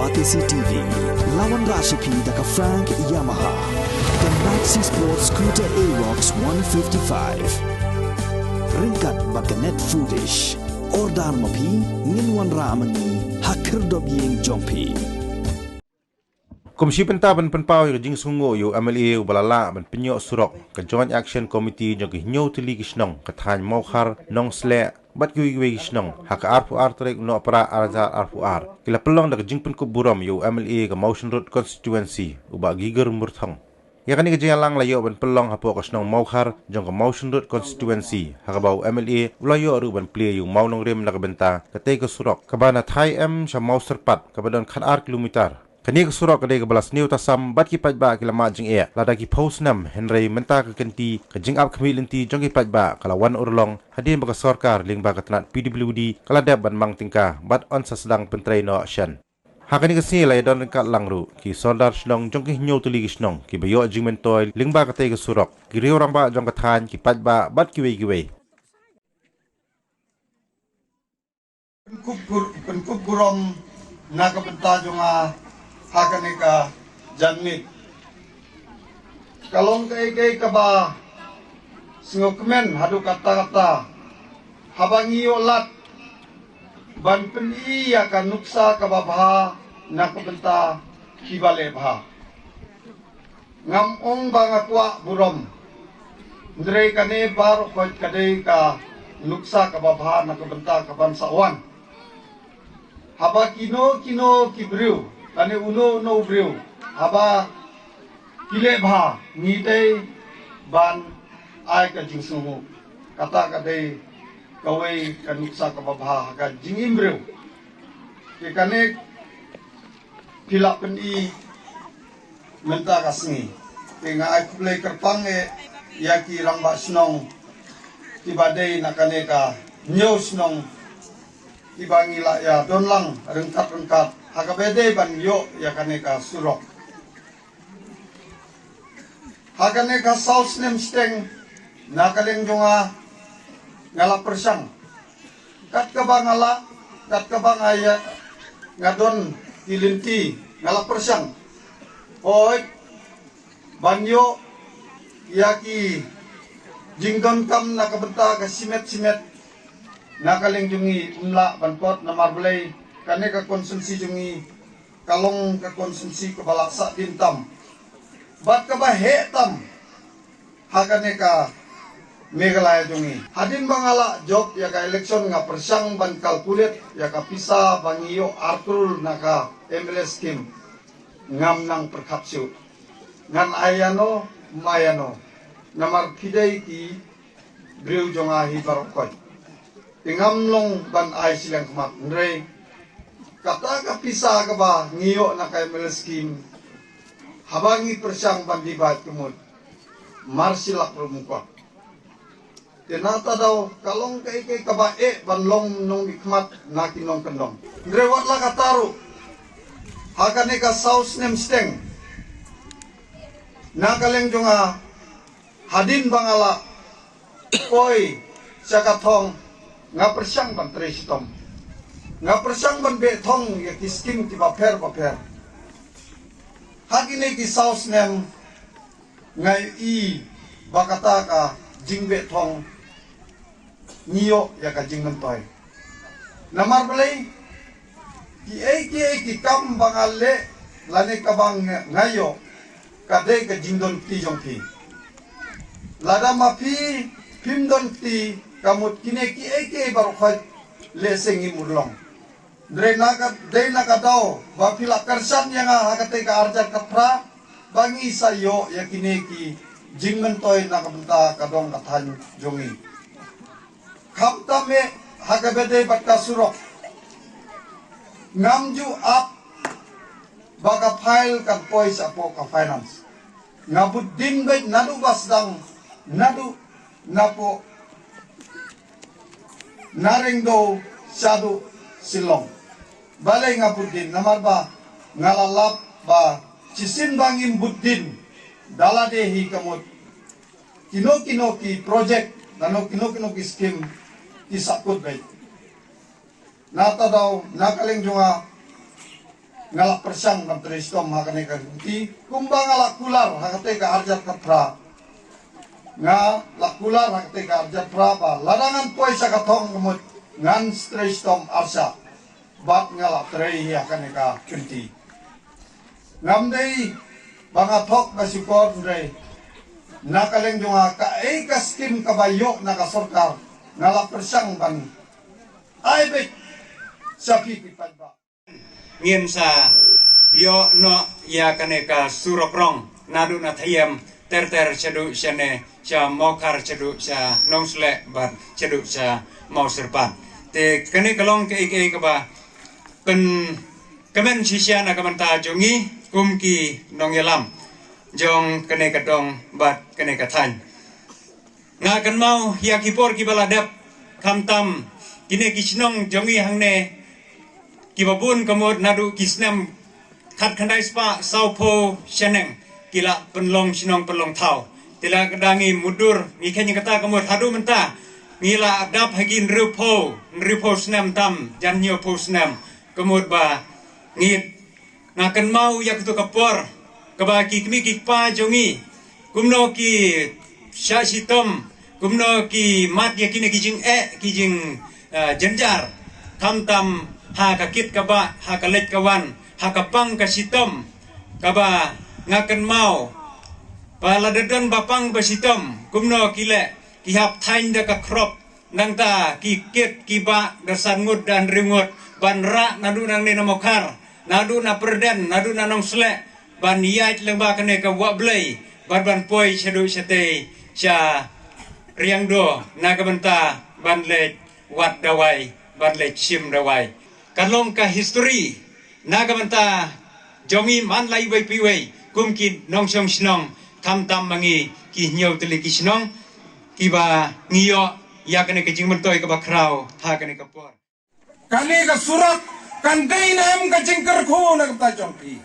Batisi TV, lawan Rashipi daka Frank Yamaha, dan Maxi Sports Scooter Aerox 155. Ringkat baka net foodish, ordar mapi, nginwan ramani, hakir dobiyeng jompi. Komisi Pentaban Penpau yang jing sungo yo MLA balala ban penyok surok ke Joint Action Committee jong hinyo tili kisnong kathan maukhar nong sle bat gui kisnong hak arpu artrek no para arza arpu ar kila pelong dak jing pen buram yo MLA ke Motion Road constituency uba giger murthong ya kani ke lang layo ban pelong hapo kisnong maukhar jong ke Motion Road constituency hak bau MLA ulayo ru ban play yo maunong rem nak benta kate ke surok kabana thai sa mau serpat kabadon khan ar kilometer kani ke surok kadai ke balas niu tasam bat ki pajba kila ma jing e lada ki post nam henry menta ke kenti ke jing up kemi lenti jong ki pajba kala wan urlong hadin baka sarkar ling baka tanat PWD kala dab ban mang tingka bat on sa sedang pentrai no action hakani ke sini lai don kat langru ki soldar snong jong ki nyu tuli ki snong ki bayo jing mentoy ling baka tai ke surok ki riu ramba jong ka than ki pajba bat ki wei Penkub gurom nak benta jonga hakanika janmit kalong kay kaba singokmen hadu kata-kata habangi olat ban peni akan nuksa kababha nak benta kibale bha ngamong bangakwa burom ndre kane bar khoj kadai ka nuksa kababha nak benta kaban sawan haba kino kibriu tane uno no briu haba kile bha ngite ban ai ka jingsungu kata kadai kawai kanuksa ka babha ka jingim briu ke kane pila peni menta kasngi tinga ai play kerpang ya ki rangba snong tibadai nakane ka nyo snong tibangila ya donlang rengkat hakabede ban yo ya kaneka surok hakaneka saus nem steng nakaleng jonga ngala persang kat kabangala kat kabangaya ngadon tilinti ngala persang oi banyo yaki jingdon kam nakabenta ka simet nakaleng jongi umla banpot na marbelay kane ka konsumsi jungi kalong ka konsumsi ka balaksa dintam bat ka ba hetam hakane ka megalaya jungi hadin bangala job ya ka election nga persang ban kalkulit ya ka pisa bangiyo artul naka MLS scheme ngam nang perkapsu ngan ayano mayano namar kidai ki briu jonga hi barokoy tingam long ban ay silang kemak ndre kata ka pisa ka ba ngiyo na kay melaskim habangi persang bandibat kumut marsilak rumukwa tinata daw kalong kay kabae banlong nung ikmat na kinong kendong ngrewat la kataru hakane ka saus nem steng nakaleng jonga hadin bangala koi syakathong nga persang ban tresitom nga persang ban betong ya kiskim ti baper hagine ki saus nem ngai i bakata ka jing betong niyo ya ka jing mentoy namar belai ki kam bangale lane kabang ngayo kade ka jingdon ti jongpi lada mapi pimdon ti kamut kine ki baru khaj lesengi murlong Dre naka daw ba pila kersan yang hakate ka arjat kapra bangi sayo yakineki jingmentoy nakabenta kadong kathan jongi khamtame hakabede batka surok ngamju up baka file kan pois apo ka finance ngabuddin bet nadu basdang nadu napo naringdo sadu silong balai ngabuddin namar ba ngalalap ba cisin bangin buddin daladehi kamut kino ki project nano kino ki scheme isakut baik nata daw nakaling junga ngalak persang kam tristom hakane kanti kumbang ngalak kular hakate ka arjat kapra nga lakular hakate ka arjat pra ba ladangan poi sa katong kumut ngan tristom arsa bat ngalak trei hakane ka kanti ngamdei banga thok ka support ndrei nakaleng junga ka ka skim kabayo na ka sarkar ngalak persang ban ai bet sapi pipadba ngien sa yo no ya kaneka surokrong nadu na thayam ter chadu shane cha mokar chadu cha nongsle bat chadu cha mau serpan te kane kalong ke ka ba pen kamen shisha na kaman ta jongi kumki nongyelam jong kane kadong bat kane kathan nga kan mau ya kipor ki baladap kamtam kine kisnong jongi hangne kibabun kamot nadu kisnam khat khandai spa saupo sheneng kila penlong sinong penlong thau tila kedangi mudur ngikhen kata kamot hadu menta ngila adap hagin rupo snam tam janyo po snam kamot ba ngit ngakan mau yak tu kapor kaba kikmi kikpa jongi kumno ki shasitom kumno ki mat yakine kijing jenjar tam ha kakit kaba ha kalet kawan ha kapang kasitom kaba ngakan mau paladadon bapang basitom kumno kile kihap thain da ka krop nangta kikit kiba dasangut dan ringut banra nadu nang ne namokar nadu na perden nadu na nong slek ban yait lengba kene ka wablei ban poi chadu chate cha riangdo na ka benta ban le wat dawai ban le chim dawai kalong ka history nagamanta jongi man lai wei piwei kumkin nong song snong tam mangi ki nyau tele ki snong ki ba ngiyo ya kane ke jing mentoi ka ba krau ha kane ka por kani ka surat kan dai nam ka jingkar khu na ka jongpi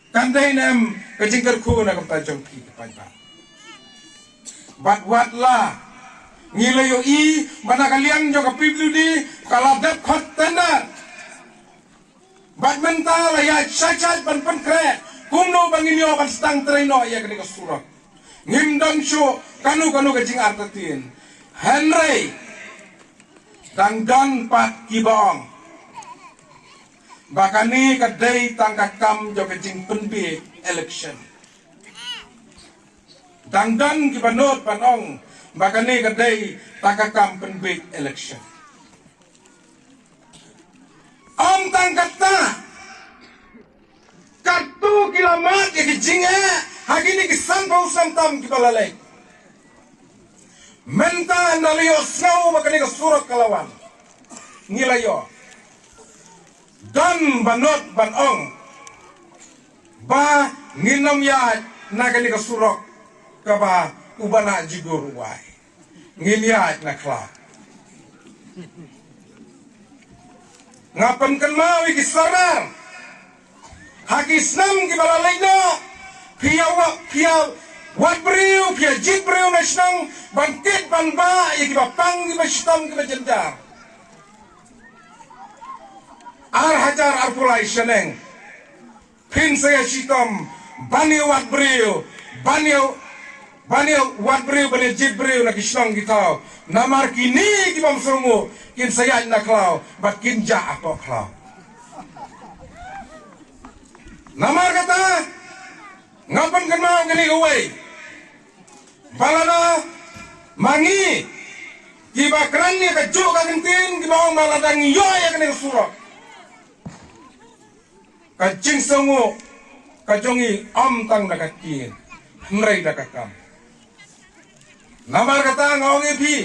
kan dai nam ka jingkar khu na ka jongpi pa bat wat la ngilayo i bana kalian jo kapiblu di kaladap khot tanda bat mental ya sachat ban kre kumno banginyo ban stang traino ya kini kasura ngimdang sho kanu ka jing artatin Henry dangdan pat kibong bakani kadai tangkakam jo jing penbi election dangdan kibanot panong bakani kadai takakam penbig election. Om tangkata kartu kilamat ya kijinga hagini kisan pausam tam kibalalay. Menta naliyo snow bakani kasurat kalawan. Nilayo. Dan banot banong ba nginom ya nagani kasurok kaba ubana jiguruwai ngiliat na kla ngapan kan mau ikisarar hakisnam ki balalay no pia wat beriu pia jit beriu na snang bangkit banba ikibapang ibastam kibajenjar ar hajar arpulai seneng pin saya sitom bani wat beriu bani wat beriu bani jit beriu na kisnong gitau namar kini kibam sungu kin saya na klau bat kin ja apo klau namar kata ngapan kan mau gini away balada mangi kiba kran ni ka jo ka kentin kiba ong balada ngiyo ya kene surok ka jing sungu ka jongi om tang na kakin mrei da kakam namar kata ngongi pi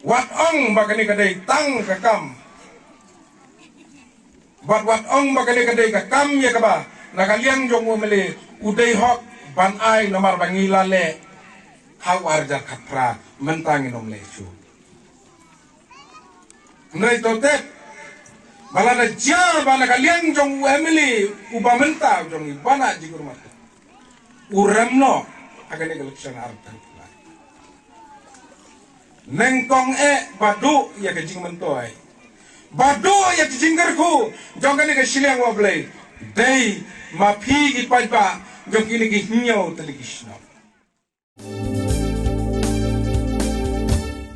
wat ong bakani kadai tang kakam wat ong bakani kadai kakam ya kaba nakaliang jong mele udai hok ban ai namar bangila le hawar jar khatra mentang inom lechu nai totet balana jar bana kaliang jong emily ubamenta jong bana jigur mat uremno agane election artan nengkong badu ya kejing mentoi Bado ya jinggarku jongkan ni ke siliang wablay. Day ma phi gi pajba jong kini gi hinyau telikisno.